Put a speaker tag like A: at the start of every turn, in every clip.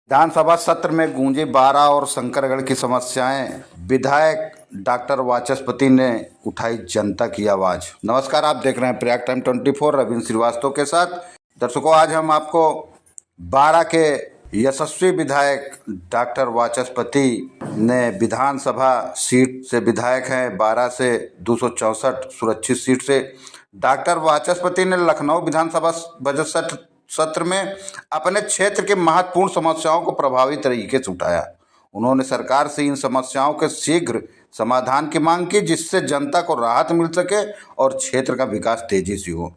A: विधानसभा सत्र में गूंजी बारा और शंकरगढ़ की समस्याएं। विधायक डॉक्टर वाचस्पति ने उठाई जनता की आवाज। नमस्कार, आप देख रहे हैं प्रयाग टाइम 24 रविंद्र श्रीवास्तव के साथ। दर्शकों, आज हम आपको बारा के यशस्वी विधायक डॉक्टर वाचस्पति ने विधानसभा सीट से विधायक हैं, बारा से 264 सुरक्षित सीट से। डॉक्टर वाचस्पति ने लखनऊ विधानसभा बजट सत्र में अपने क्षेत्र के महत्वपूर्ण समस्याओं को प्रभावी तरीके से उठाया। उन्होंने सरकार से इन समस्याओं के शीघ्र समाधान की मांग की, जिससे जनता को राहत मिल सके और क्षेत्र का विकास तेजी से हो।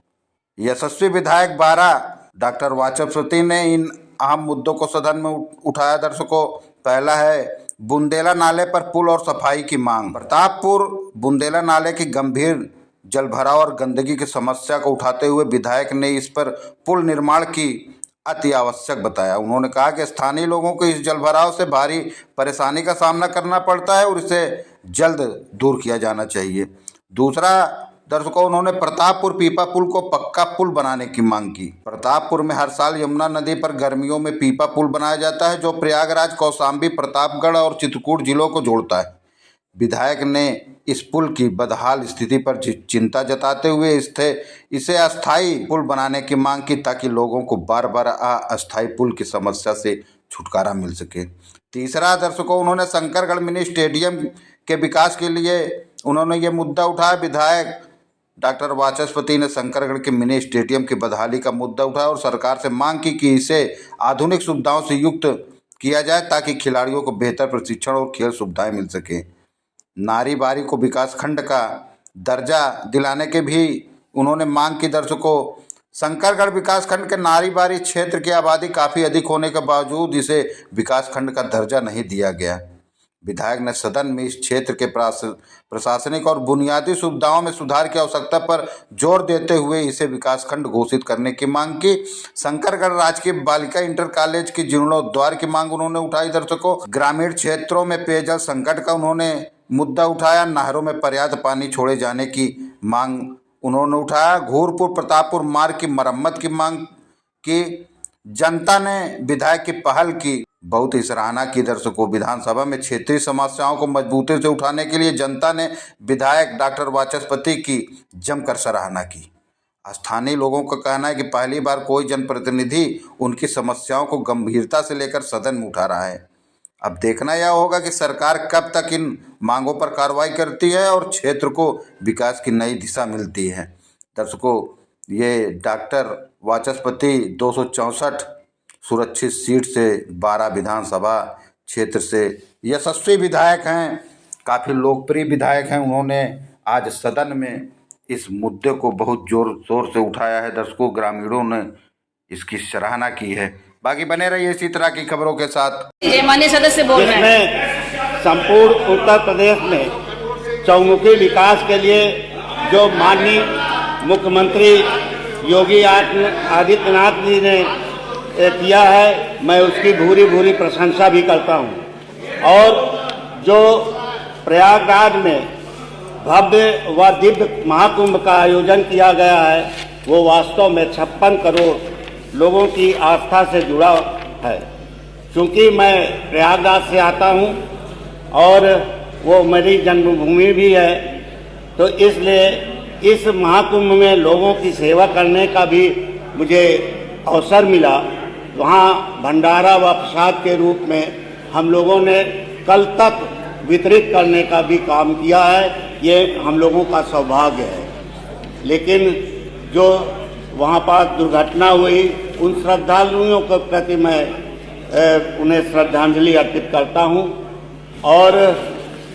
A: यशस्वी विधायक बारा डॉक्टर वाचस्पति ने इन अहम मुद्दों को सदन में उठाया। दर्शकों, पहला है बुंदेला नाले पर पुल और सफाई की मांग। प्रतापपुर बुंदेला नाले की गंभीर जलभराव और गंदगी की समस्या को उठाते हुए विधायक ने इस पर पुल निर्माण की अति आवश्यक बताया। उन्होंने कहा कि स्थानीय लोगों को इस जलभराव से भारी परेशानी का सामना करना पड़ता है और इसे जल्द दूर किया जाना चाहिए। दूसरा, दर्शकों, उन्होंने प्रतापपुर पीपा पुल को पक्का पुल बनाने की मांग की। प्रतापपुर में हर साल यमुना नदी पर गर्मियों में पीपा पुल बनाया जाता है, जो प्रयागराज, कौशाम्बी, प्रतापगढ़ और चित्रकूट जिलों को जोड़ता है। विधायक ने इस पुल की बदहाल स्थिति पर चिंता जताते हुए इसे अस्थायी पुल बनाने की मांग की, ताकि लोगों को बार बार अस्थायी पुल की समस्या से छुटकारा मिल सके। तीसरा, दर्शकों, उन्होंने शंकरगढ़ मिनी स्टेडियम के विकास के लिए उन्होंने ये मुद्दा उठाया। विधायक डॉक्टर वाचस्पति ने शंकरगढ़ के मिनी स्टेडियम की बदहाली का मुद्दा उठाया और सरकार से मांग की कि इसे आधुनिक सुविधाओं से युक्त किया जाए, ताकि खिलाड़ियों को बेहतर प्रशिक्षण और खेल सुविधाएं मिल सके। नारी बारी को विकास खंड का दर्जा दिलाने के भी उन्होंने मांग की। दर्शकों, शंकरगढ़ विकास खंड के नारी बारी क्षेत्र की आबादी काफ़ी अधिक होने के बावजूद इसे विकास खंड का दर्जा नहीं दिया गया। विधायक ने सदन में इस क्षेत्र के प्रशासनिक और बुनियादी सुविधाओं में सुधार की आवश्यकता पर जोर देते हुए इसे विकास खंड घोषित करने की मांग की। शंकरगढ़ राजकीय बालिका इंटर कॉलेज की जीर्णोद्धार की मांग उन्होंने उठाई। दर्शकों, ग्रामीण क्षेत्रों में पेयजल संकट का उन्होंने मुद्दा उठाया। नहरों में पर्याप्त पानी छोड़े जाने की मांग उन्होंने उठाया। घूरपुर प्रतापपुर मार्ग की मरम्मत की मांग की। जनता ने विधायक की पहल की बहुत ही सराहना की। दर्शकों, विधानसभा में क्षेत्रीय समस्याओं को मजबूती से उठाने के लिए जनता ने विधायक डॉक्टर वाचस्पति की जमकर सराहना की। स्थानीय लोगों का कहना है कि पहली बार कोई जनप्रतिनिधि उनकी समस्याओं को गंभीरता से लेकर सदन में उठा रहा है। अब देखना यह होगा कि सरकार कब तक इन मांगों पर कार्रवाई करती है और क्षेत्र को विकास की नई दिशा मिलती है। दर्शकों, ये डॉक्टर वाचस्पति 264 सुरक्षित सीट से बारा विधानसभा क्षेत्र से यशस्वी विधायक हैं, काफ़ी लोकप्रिय विधायक हैं। उन्होंने आज सदन में इस मुद्दे को बहुत जोर शोर से उठाया है। दर्शकों, ग्रामीणों ने इसकी सराहना की है। बाकी बने रहिए इसी तरह की खबरों के साथ।
B: माननीय सदस्य बोल रहे
C: हैं। संपूर्ण उत्तर प्रदेश में चौमुखी विकास के लिए जो माननीय मुख्यमंत्री योगी आदित्यनाथ जी ने किया है, मैं उसकी भूरी भूरी प्रशंसा भी करता हूं। और जो प्रयागराज में भव्य व दिव्य महाकुंभ का आयोजन किया गया है, वो वास्तव में 56 करोड़ लोगों की आस्था से जुड़ा है। क्योंकि मैं प्रयागराज से आता हूं और वो मेरी जन्मभूमि भी है, तो इसलिए इस महाकुंभ में लोगों की सेवा करने का भी मुझे अवसर मिला। वहाँ भंडारा व प्रसाद के रूप में हम लोगों ने कल तक वितरित करने का भी काम किया है। ये हम लोगों का सौभाग्य है। लेकिन जो वहाँ पर दुर्घटना हुई, उन श्रद्धालुओं के प्रति मैं उन्हें श्रद्धांजलि अर्पित करता हूँ। और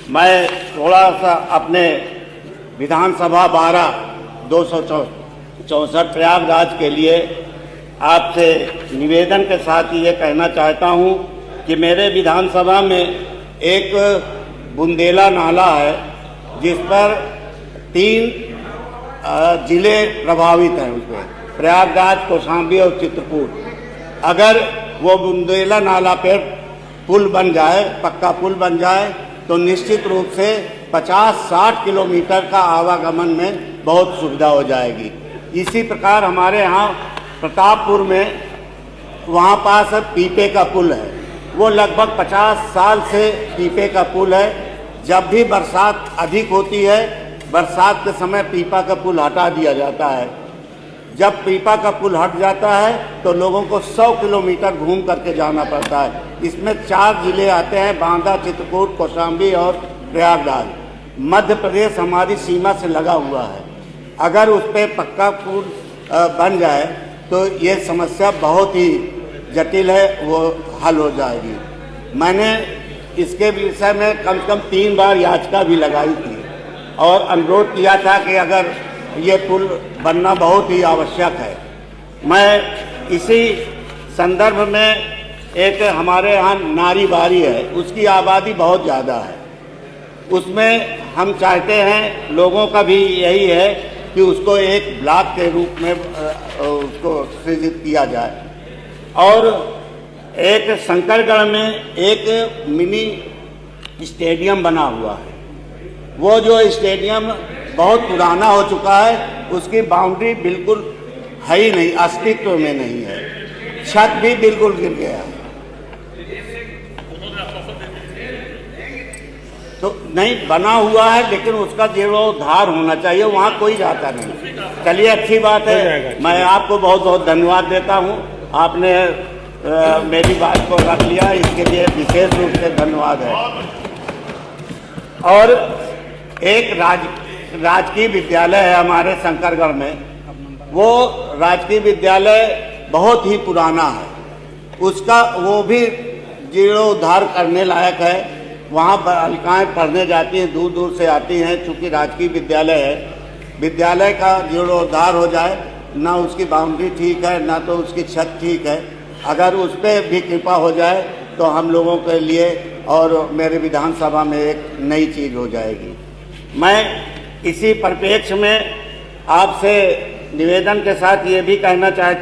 C: मैं थोड़ा सा अपने विधानसभा 264 प्रयागराज के लिए आपसे निवेदन के साथ ये कहना चाहता हूँ कि मेरे विधानसभा में एक बुंदेला नाला है, जिस पर 3 जिले प्रभावित हैं। उसमें प्रयागराज, कौशाम्बी और चित्रकूट। अगर वो बुंदेला नाला पर पुल बन जाए, पक्का पुल बन जाए, तो निश्चित रूप से 50-60 किलोमीटर का आवागमन में बहुत सुविधा हो जाएगी। इसी प्रकार हमारे यहाँ प्रतापपुर में वहाँ पास पीपे का पुल है, वो लगभग 50 साल से पीपे का पुल है। जब भी बरसात अधिक होती है, बरसात के समय पीपा का पुल हटा दिया जाता है। जब पीपा का पुल हट जाता है तो लोगों को 100 किलोमीटर घूम करके जाना पड़ता है। इसमें 4 जिले आते हैं, बांदा, चित्रकूट, कौशाम्बी और प्रयागराज। मध्य प्रदेश हमारी सीमा से लगा हुआ है। अगर उस पर पक्का पुल बन जाए तो ये समस्या बहुत ही जटिल है, वो हल हो जाएगी। मैंने इसके विषय में कम से कम 3 बार याचिका भी लगाई थी और अनुरोध किया था कि अगर ये पुल बनना बहुत ही आवश्यक है। मैं इसी संदर्भ में एक हमारे यहाँ नारीबारी है, उसकी आबादी बहुत ज़्यादा है। उसमें हम चाहते हैं, लोगों का भी यही है कि उसको एक ब्लॉक के रूप में उसको सृजित किया जाए। और एक शंकरगढ़ में एक मिनी स्टेडियम बना हुआ है। वो जो स्टेडियम बहुत पुराना हो चुका है, उसकी बाउंड्री बिल्कुल है ही नहीं, अस्तित्व में नहीं है। छत भी बिल्कुल गिर गया है। तो नहीं बना हुआ है, लेकिन उसका जीर्णोद्धार होना चाहिए, वहाँ कोई जाता नहीं। चलिए, अच्छी बात है। मैं आपको बहुत बहुत धन्यवाद देता हूँ। आपने मेरी बात को रख लिया, इसके लिए विशेष रूप से धन्यवाद है। और एक राजकीय विद्यालय है हमारे शंकरगढ़ में। वो राजकीय विद्यालय बहुत ही पुराना है, उसका वो भी जीर्णोद्धार करने लायक है। वहाँ बालिकाएँ पढ़ने जाती हैं, दूर दूर से आती हैं। चूँकि राजकीय विद्यालय है, विद्यालय का जीर्णोद्धार हो जाए, ना उसकी बाउंड्री ठीक है, ना तो उसकी छत ठीक है। अगर उस पर भी कृपा हो जाए तो हम लोगों के लिए और मेरे विधानसभा में एक नई चीज़ हो जाएगी। मैं इसी परिप्रेक्ष्य में आपसे निवेदन के साथ ये भी कहना चाहता